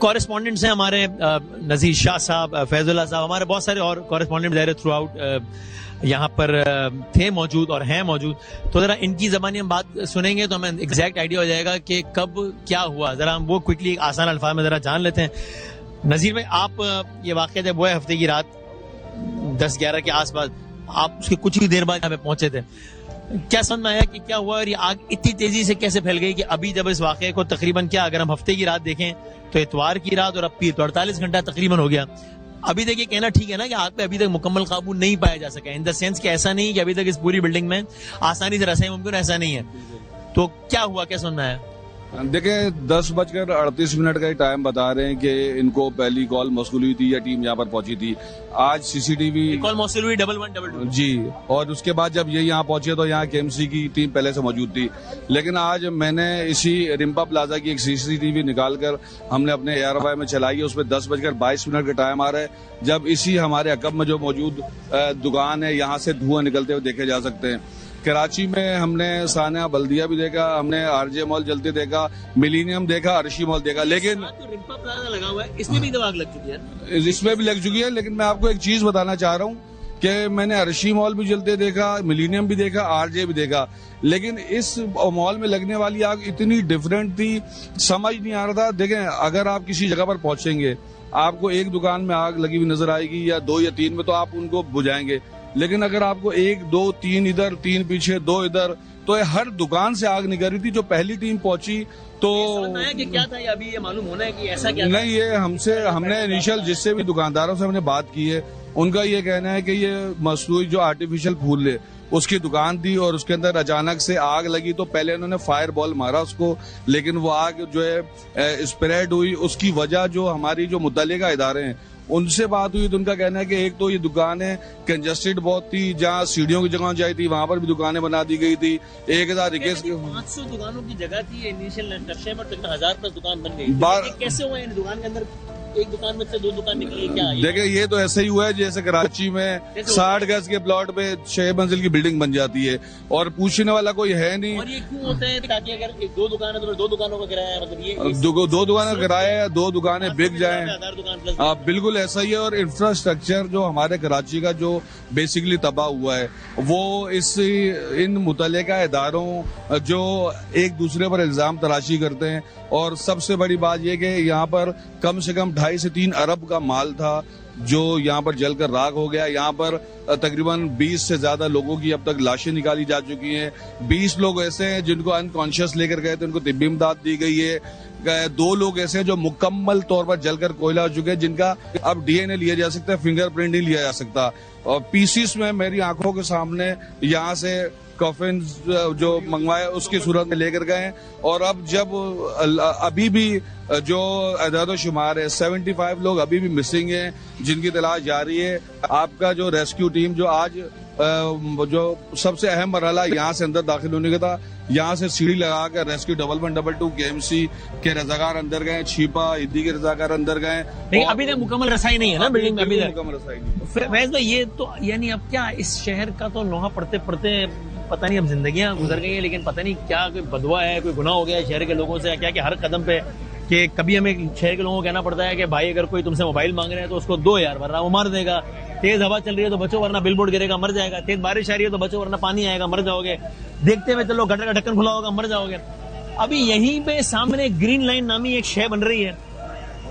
Correspondents हैं हमारे, नजीर शाह साहब, फैजुल्लाह साहब, हमारे बहुत सारे और कॉरेस्पॉन्डेंट ज़ाहिर थ्रू आउट यहाँ पर थे मौजूद और हैं मौजूद। तो जरा इनकी ज़बानी हम बात सुनेंगे तो हमें एग्जैक्ट आइडिया हो जाएगा कि कब क्या हुआ। जरा हम वो क्विकली आसान अल्फाज में जरा जान लेते हैं। नजीर भाई, आप ये वाक़या जब हुआ है हफ्ते की रात 10-11 के आसपास, आप उसके कुछ ही देर बाद यहाँ पे पहुंचे थे, क्या समझ में आया कि क्या हुआ और ये आग इतनी तेजी से कैसे फैल गई कि अभी जब इस वाक़े को तकरीबन, क्या अगर हम हफ्ते की रात देखें तो इतवार की रात और अब पीर, तो 48 घंटा तकरीबन हो गया। अभी तक ये कहना ठीक है ना कि आग पे अभी तक मुकम्मल काबू नहीं पाया जा सका, इन द सेंस कि ऐसा नहीं कि अभी तक इस पूरी बिल्डिंग में आसानी से रसाई मुमकिन, ऐसा नहीं है। तो क्या हुआ, क्या समझ में आया? देखिए 10:38 का ही टाइम बता रहे हैं कि इनको पहली कॉल मौसूल हुई थी या टीम यहाँ पर पहुंची थी। आज सीसीटीवी कॉल मौसूल हुई 1112 जी, और उसके बाद जब ये यहाँ पहुंचे तो यहाँ केएमसी की टीम पहले से मौजूद थी। लेकिन आज मैंने इसी रिम्पा प्लाजा की एक सीसीटीवी निकालकर हमने अपने ARY में चलाई है, उसमें 10:22 का टाइम आ रहा है जब इसी हमारे अकब में जो मौजूद दुकान है यहाँ से धुआं निकलते हुए देखे जा सकते हैं। कराची में हमने सानिया बल्दिया भी देखा, हमने RJ मॉल जलते देखा, मिलीनियम देखा, अर्शी मॉल देखा, लेकिन तो रिम्पा प्लाजा लगा हुआ है, इसमें भी आग लग चुकी है। इसमें भी लग चुकी है। लेकिन मैं आपको एक चीज बताना चाह रहा हूँ कि मैंने अर्शी मॉल भी जलते देखा, मिलीनियम भी देखा, RJ भी देखा, लेकिन इस मॉल में लगने वाली आग इतनी डिफरेंट थी, समझ नहीं आ रहा था। देखें, अगर आप किसी जगह पर पहुंचेंगे, आपको एक दुकान में आग लगी हुई नजर आएगी या 2 या 3 में, तो आप उनको बुझाएंगे। लेकिन अगर आपको 1, 2, 3 इधर, 3 पीछे, 2 इधर, तो हर दुकान से आग निकल रही थी। जो पहली टीम पहुंची तो कि क्या था, अभी ये मालूम होना है कि ऐसा क्या नहीं, ये हमने इनिशियल जिससे भी दुकानदारों से हमने बात की है, उनका ये कहना है कि ये मसनूई जो आर्टिफिशियल फूल है उसकी दुकान थी और उसके अंदर अचानक से आग लगी। तो पहले उन्होंने फायर बॉल मारा उसको, लेकिन वो आग जो है स्प्रेड हुई। उसकी वजह जो हमारी जो मुतल्लिका इदारे हैं उनसे बात हुई तो उनका कहना है कि एक तो ये दुकानें कंजस्टेड बहुत थी, जहाँ सीढ़ियों की जगह चाहिए थी वहां पर भी दुकानें बना दी गई थी। 500 दुकानों की जगह थी इनिशियल नक्शे पर, तो 1000+ दुकान बन गई। कैसे हुआ इन दुकान के अंदर एक दुकान में से 2 दुकान निकली, क्या? देखिए, ये तो ऐसे ही हुआ है जैसे कराची में 60 गज के प्लॉट पे 6 मंजिल की बिल्डिंग बन जाती है और पूछने वाला कोई है नहीं। और ये क्यों होता है? ताकि अगर 2 दुकान है तो 2 दुकानों का किराया, मतलब ये 2 दुकानें किराया है, 2 दुकानें बिक जाए, बिल्कुल ऐसा ही है। और इंफ्रास्ट्रक्चर जो हमारे कराची का जो बेसिकली तबाह हुआ है, वो इन मुतल्लिका इदारों जो एक दूसरे पर इल्जाम तराशी करते हैं। और सबसे बड़ी बात यह कि यहाँ पर कम से कम 2.5 से 3 अरब का माल था जो यहाँ पर जलकर राख हो गया। यहाँ पर तकरीबन 20 से ज्यादा लोगों की अब तक लाशें निकाली जा चुकी हैं। 20 लोग ऐसे हैं जिनको अनकॉन्शियस लेकर गए थे, उनको तिब्बी इमदाद दी गई है। 2 लोग ऐसे हैं जो मुकम्मल तौर पर जलकर कोयला हो चुके हैं, जिनका अब DNA लिया जा सकता है, फिंगरप्रिंट नहीं लिया जा सकता। और पीसीस में मेरी आंखों के सामने यहाँ से कॉफिन जो मंगवाए उसकी सूरत में लेकर गए। और अब जब अभी भी जो अदाद शुमार है, 75 लोग अभी भी मिसिंग हैं जिनकी तलाश जारी है। आपका जो रेस्क्यू टीम जो आज जो सबसे अहम मरहला यहाँ से अंदर दाखिल होने का था, यहाँ से सीढ़ी लगाकर रेस्क्यू 1122 KMC के रजाकार अंदर गए, छिपा हिद्दी के रजाकार अंदर गए। लेकिन अभी तक मुकम्मल रसाई नहीं है ना बिल्डिंग में, अभी तक मुकम्मल रसाई नहीं। वैसे तो ये तो यानी अब क्या, इस शहर का तो लोहा पड़ते पड़ते पता नहीं अब जिंदगियां गुजर गई हैं, लेकिन पता नहीं क्या कोई बदवा है, कोई गुनाह हो गया है शहर के लोगों से, क्या कि हर कदम पे कि कभी हमें शहर के लोगों को कहना पड़ता है कि भाई अगर कोई तुमसे मोबाइल मांग रहे हैं तो उसको दो यार, वरना वो मार देगा। तेज हवा चल रही है तो बचो वरना बिलबोर्ड गिरेगा, मर जाएगा। तेज बारिश आ रही है तो बचो वरना पानी आएगा, मर जाओगे। देखते हुए चलो गटर का ढक्कन खुला होगा, मर जाओगे। अभी यहीं पे सामने ग्रीन लाइन नामी एक शहर बन रही है,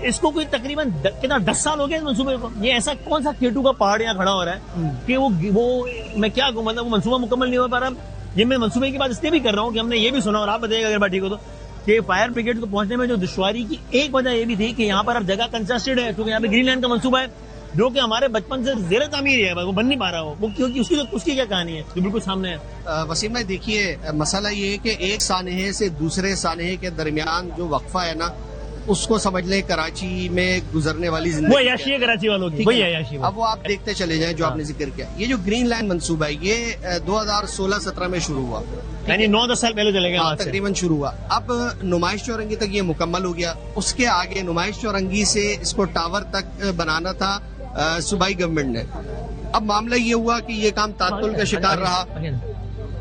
इसको कोई तकरीबन कितना 10 साल हो गए इस मंसूबे को। ये ऐसा कौन सा केटू का पहाड़ यहाँ खड़ा हो रहा है कि वो मैं क्या कहूँ, मतलब वो मंसूबा मुकम्मल नहीं हो पा रहा। ये मैं मंसूबे की बात इसलिए भी कर रहा हूँ कि हमने ये भी सुना, और आप बताइएगा अगर बात ठीक हो तो, कि फायर ब्रिगेड को पहुंचने में जो दुश्वारी की एक वजह ये भी थी कि यहाँ पर अब जगह कंजस्टेड है, क्योंकि यहाँ पे ग्रीन लाइन का मंसूबा है जो कि हमारे बचपन से जेर तामीर है, वो बन नहीं पा रहा हो वो, क्योंकि उसकी क्या कहानी है जो बिल्कुल सामने है। वसीम भाई देखिए, मसला ये है कि एक सानहे से दूसरे सानहे के दरमियान जो वक्फा है ना, उसको समझ लें कराची में गुजरने वाली जिंदगी, वो अयाशी है कराची वालों की, वही अयाशी। अब वो आप देखते चले जाएं जो आपने जिक्र किया। ये जो ग्रीन लाइन मंसूबा है ये 2016-17 में शुरू हुआ, यानी 9-10 साल पहले चले गए तकरीबन शुरू हुआ। अब नुमाइश चौरंगी तक ये मुकम्मल हो गया। उसके आगे नुमाइश चौरंगी से इसको टावर तक बनाना था सूबाई गवर्नमेंट ने। अब मामला ये हुआ कि ये काम तात्तुल का शिकार रहा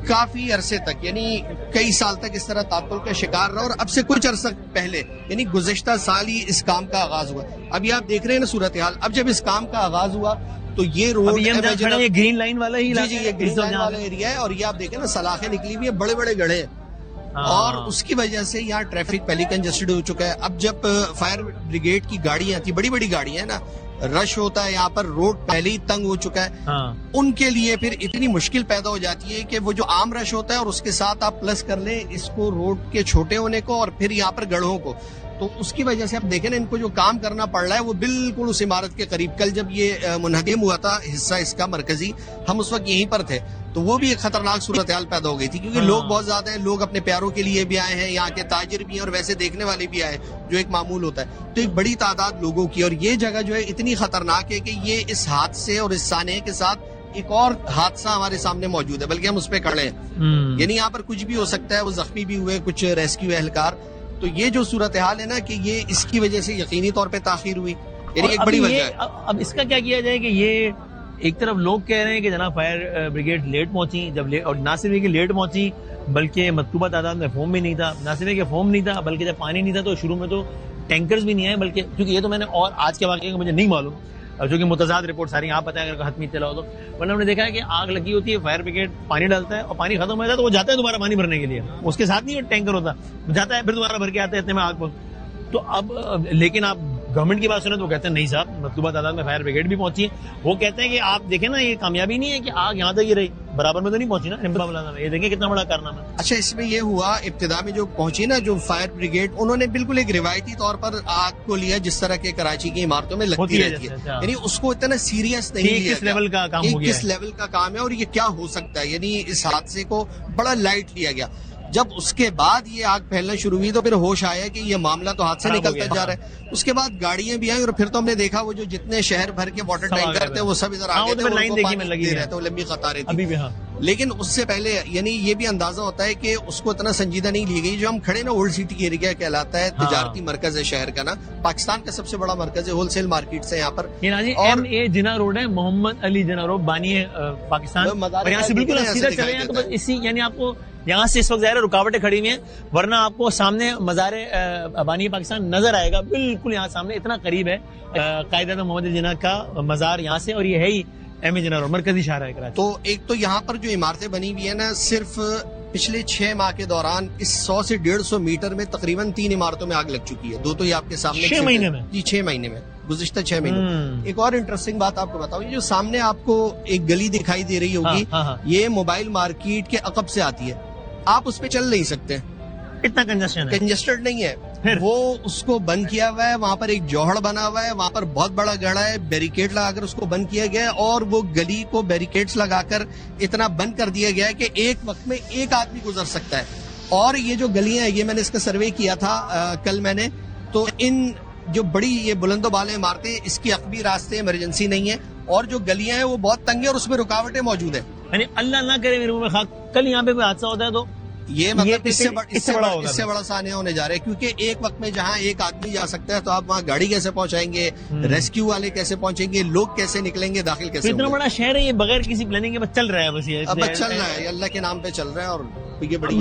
काफी अरसे तक, यानी कई साल तक इस तरह तात्पुल का शिकार रहा और अब से कुछ अर्सा पहले यानी गुज़िश्ता साल ही इस काम का आगाज हुआ। अभी आप देख रहे हैं ना सूरत हाल, अब जब इस काम का आगाज हुआ तो ये रोड ये ग्रीन लाइन वाला ही जी ये ग्रीन लाइन वाला एरिया है और ये आप देखें ना सलाखें निकली हुई है, बड़े बड़े गड्ढे हैं और उसकी वजह से यहाँ ट्रैफिक पहले कंजेस्टेड हो चुका है। अब जब फायर ब्रिगेड की गाड़ियां आती, बड़ी बड़ी गाड़ियां ना, रश होता है यहाँ पर, रोड पहले ही तंग हो चुका है, उनके लिए फिर इतनी मुश्किल पैदा हो जाती है कि वो जो आम रश होता है और उसके साथ आप प्लस कर लें इसको रोड के छोटे होने को और फिर यहाँ पर गड्ढों को, तो उसकी वजह से आप देखें ना इनको जो काम करना पड़ रहा है वो बिल्कुल उस इमारत के करीब। कल जब ये मुनहदिम हुआ था हिस्सा इसका मरकजी, हम उस वक्त यहीं पर थे, तो वो भी एक खतरनाक सूरत हाल पैदा हो गई थी क्योंकि लोग बहुत ज्यादा हैं, लोग अपने प्यारों के लिए भी आए हैं, यहाँ के ताजिर भी हैं और वैसे देखने वाले भी आए जो एक मामूल होता है, तो एक बड़ी तादाद लोगों की। और ये जगह जो है इतनी खतरनाक है कि ये इस हादसे और इस सानहे के साथ एक और हादसा हमारे सामने मौजूद है, बल्कि हम उस पर खड़े हैं, यानी यहाँ पर कुछ भी हो सकता है। वो जख्मी भी हुए कुछ रेस्क्यू एहलकार, तो ये जो सूरत हाल है ना कि ये इसकी वजह से यकीनी तौर पे ताखीर हुई, यानी एक बड़ी वजह है। अब इसका क्या किया जाए कि ये एक तरफ लोग कह रहे हैं कि जनाब फायर ब्रिगेड लेट पहुंची, जब और ना सिर्फ कि लेट पहुंची बल्कि मतलूबा तादाद में फोम भी नहीं था, ना सिर्फ कि फोम नहीं था बल्कि जब पानी नहीं था तो शुरू में तो टैंकर्स भी नहीं आए, बल्कि क्योंकि ये तो मैंने और आज के वाक़े का मुझे नहीं मालूम, जो कि मुतज़ाद रिपोर्ट सारी आप पता है अगर हतमी चला हो तो, वरना हमने देखा है कि आग लगी होती है, फायर ब्रिगेड पानी डालता है और पानी खत्म हो जाता है तो वो जाता है दोबारा पानी भरने के लिए, उसके साथ नहीं टैंकर होता, जाता है फिर दोबारा भर के आता है, इतने में आग पहुंच। तो अब लेकिन आप गवर्नमेंट की बात सुने तो वो कहते हैं नहीं साहब मतलूबा तादाद में फायर ब्रिगेड भी पहुंची है। वो कहते हैं कि आप देखें ना ये कामयाबी नहीं है कि आग यहाँ तक ही रही, बराबर में तो नहीं पहुंची ना, ये देखें कितना बड़ा कारनामा है। अच्छा, इसमें ये हुआ इब्तिदा में जो पहुंची ना जो फायर ब्रिगेड, उन्होंने बिल्कुल एक रिवायती तौर पर आग को लिया जिस तरह के कराची की इमारतों में लगती रहती है, यानी उसको इतना सीरियस नहीं लिया, किस लेवल का काम हो गया, किस लेवल का काम है और ये क्या हो सकता है, यानी इस हादसे को बड़ा लाइट लिया गया। जब उसके बाद ये आग फैलना शुरू हुई तो फिर होश आया कि ये मामला तो हाथ से निकलता जा रहा है। उसके बाद गाड़ियां भी आई और फिर तो हमने देखा वो जो जितने शहर भर के वाटर टैंकर थे वो सब इधर आ गए थे, लंबी कतारें थी। लेकिन उससे पहले यानी ये भी अंदाजा होता है कि उसको इतना संजीदा नहीं ली गई। जो हम खड़े ना ओल्ड सिटी एरिया कहलाता है, तिजारती मरकज है शहर का ना, पाकिस्तान का सबसे बड़ा मरकज है, होलसेल मार्केट है यहाँ पर। और जिना रोड है, मोहम्मद अली जिना रोड, बानी है पाकिस्तान, और यहाँ से बिल्कुल सीधा चले हैं तो बस इसी, यानी आपको यहाँ से इस वक्त ज़ाहिर रुकावटें खड़ी हुई हैं, वरना आपको सामने मज़ारे बानी पाकिस्तान नजर आएगा, बिल्कुल यहाँ सामने, इतना करीब है कायदा मोहम्मद जिना का मज़ार यहाँ से, और ये है ही एम ए जिना रोड, मरकजी शाहरा है कराची। तो एक तो यहाँ पर जो इमारतें बनी हुई है ना, सिर्फ पिछले 6 माह के दौरान इस 100 से 150 मीटर में तकरीबन 3 इमारतों में आग लग चुकी है। दो तो ये आपके सामने 6 महीने में जी, 6 महीने में, गुज़िश्ता 6 महीने। एक और इंटरेस्टिंग बात आपको बताऊं, जो सामने आपको एक गली दिखाई दे रही होगी, ये मोबाइल मार्केट के अकब से आती है, आप उस पे चल नहीं सकते, इतना कंजेस्टेड नहीं है। वो उसको बंद किया हुआ है, वहां पर एक जौहड़ बना हुआ है, वहां पर बहुत बड़ा गड़ा है, बैरिकेड लगाकर उसको बंद किया गया है और वो गली को बैरिकेड्स लगाकर इतना बंद कर दिया गया है कि एक वक्त में एक आदमी गुजर सकता है। और ये जो गलियां हैं, ये मैंने इसका सर्वे किया था कल मैंने, तो इन जो बड़ी ये बुलंदो बाले इमारतें, इसकी अकबी रास्ते इमरजेंसी नहीं है और जो गलियां हैं वो बहुत तंग है और उसमें रुकावटें मौजूद है। यानी अल्लाह ना करे मेरे मुंह में खाक, कल यहाँ पे कोई हादसा होता है तो ये मतलब इससे बड़ा सानिया होने जा रहा है, क्योंकि एक वक्त में जहाँ एक आदमी जा सकता है तो आप वहाँ गाड़ी कैसे पहुंचाएंगे, रेस्क्यू वाले कैसे पहुंचेंगे, लोग कैसे निकलेंगे, दाखिल कैसे इतना बड़ा शहर है ये, बगैर किसी प्लानिंग के बस चल रहा है, बस ये अब चल रहा है, अल्लाह के नाम पे चल रहा है और ये बड़ी